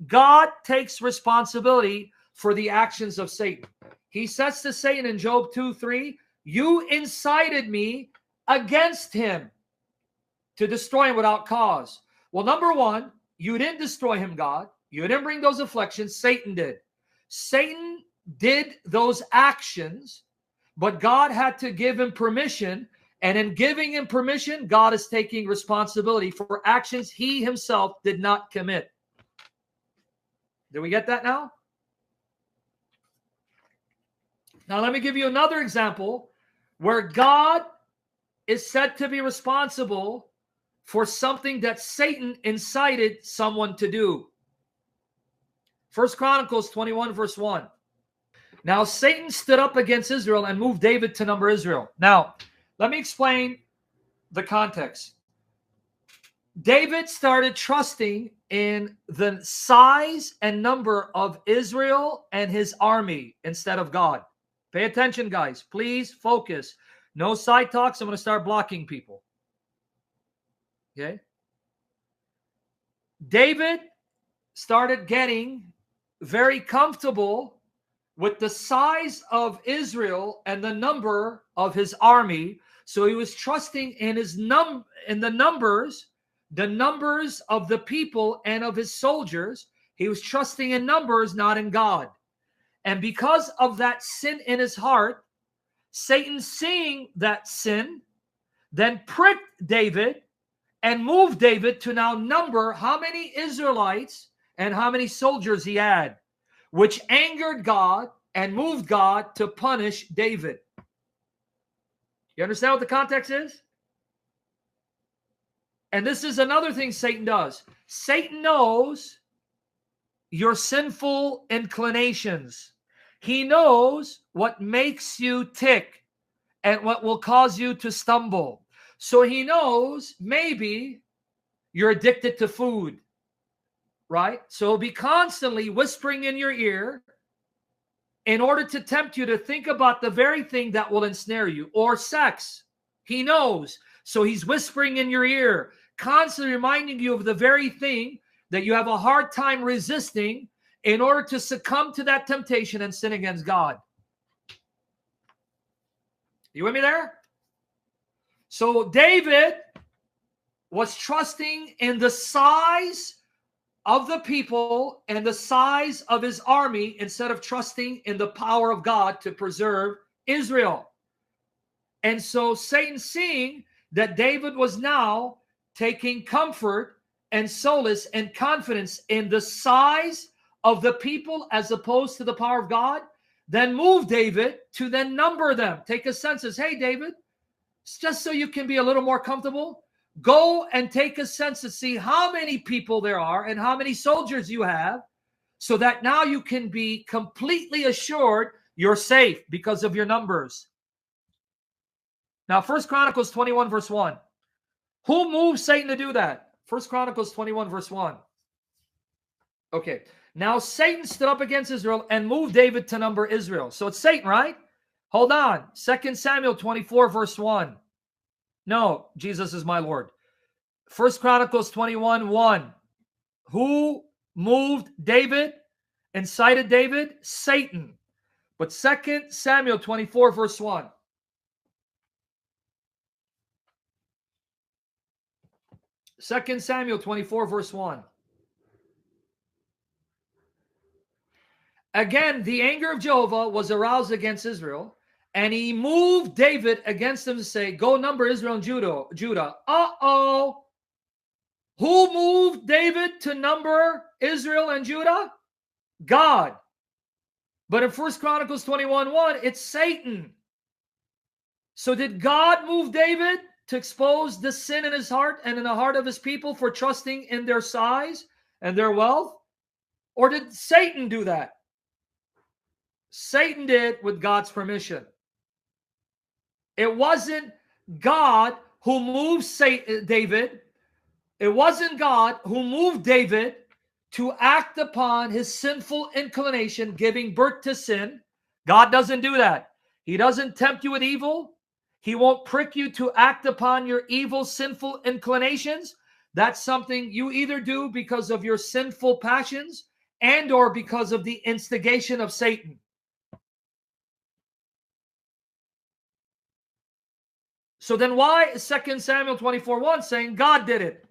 God takes responsibility for the actions of Satan. He says to Satan in Job 2:3, you incited me against him to destroy him without cause. Well, number one, you didn't destroy him, God. You didn't bring those afflictions. Satan did. Satan did those actions, but God had to give him permission. And in giving him permission, God is taking responsibility for actions he himself did not commit. Did we get that now? Now, let me give you another example where God is said to be responsible for something that Satan incited someone to do. 1 Chronicles 21, verse 1. Now, Satan stood up against Israel and moved David to number Israel. Now, let me explain the context. David started trusting in the size and number of Israel and his army instead of God. Pay attention, guys. Please focus. No side talks. I'm going to start blocking people. Okay? David started getting very comfortable with the size of Israel and the number of his army. So he was trusting in the numbers of the people and of his soldiers. He was trusting in numbers, not in God. And because of that sin in his heart, Satan, seeing that sin, then pricked David and moved David to now number how many Israelites and how many soldiers he had, which angered God and moved God to punish David. You understand what the context is? And this is another thing Satan does. Satan knows your sinful inclinations. He knows what makes you tick and what will cause you to stumble. So he knows maybe you're addicted to food, right? So he'll be constantly whispering in your ear in order to tempt you to think about the very thing that will ensnare you. Or sex. He knows. So he's whispering in your ear, constantly reminding you of the very thing that you have a hard time resisting in order to succumb to that temptation and sin against God. You with me there? So David was trusting in the size of the people and the size of his army instead of trusting in the power of God to preserve Israel. And so Satan, seeing that David was now taking comfort and solace and confidence in the size of the people as opposed to the power of God, then move David to then number them. Take a census. Hey, David, just so you can be a little more comfortable, go and take a census, see how many people there are and how many soldiers you have, so that now you can be completely assured you're safe because of your numbers. Now, 1 Chronicles 21, verse 1. Who moved Satan to do that? 1 Chronicles 21, verse 1. Okay. Now, Satan stood up against Israel and moved David to number Israel. So it's Satan, right? Hold on. 2 Samuel 24, verse 1. No, Jesus is my Lord. 1 Chronicles 21, 1. Who moved David, incited David? Satan. But 2 Samuel 24, verse 1. Second Samuel 24, verse 1. Again, the anger of Jehovah was aroused against Israel, and he moved David against them to say, go number Israel and Judah. Uh-oh. Who moved David to number Israel and Judah? God. But in 1 Chronicles 21:1, it's Satan. So did God move David to expose the sin in his heart and in the heart of his people for trusting in their size and their wealth? Or did Satan do that? Satan did with God's permission. It wasn't God who moved David. It wasn't God who moved David to act upon his sinful inclination, giving birth to sin. God doesn't do that. He doesn't tempt you with evil. He won't prick you to act upon your evil, sinful inclinations. That's something you either do because of your sinful passions and or because of the instigation of Satan. So then why is 2 Samuel 24:1 saying God did it?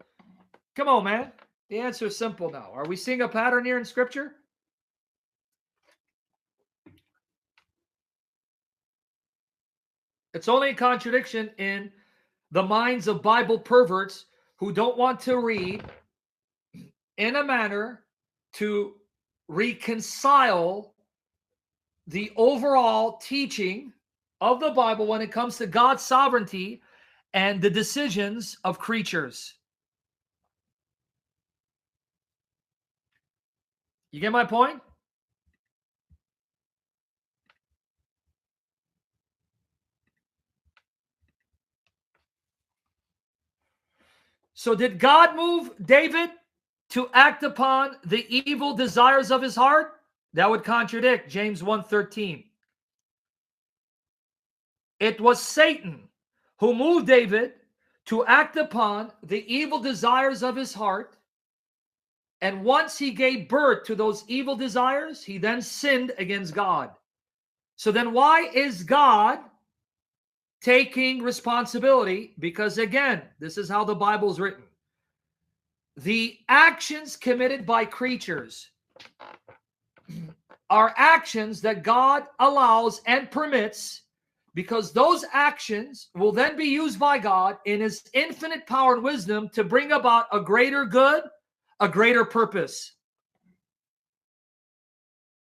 Come on, man. The answer is simple now. Are we seeing a pattern here in Scripture? It's only a contradiction in the minds of Bible perverts who don't want to read in a manner to reconcile the overall teaching of the Bible when it comes to God's sovereignty and the decisions of creatures. You get my point? So did God move David to act upon the evil desires of his heart? That would contradict James 1:13. It was Satan who moved David to act upon the evil desires of his heart. And once he gave birth to those evil desires, he then sinned against God. So then why is God taking responsibility? Because again, this is how the Bible is written. The actions committed by creatures are actions that God allows and permits, because those actions will then be used by God in his infinite power and wisdom to bring about a greater good, a greater purpose.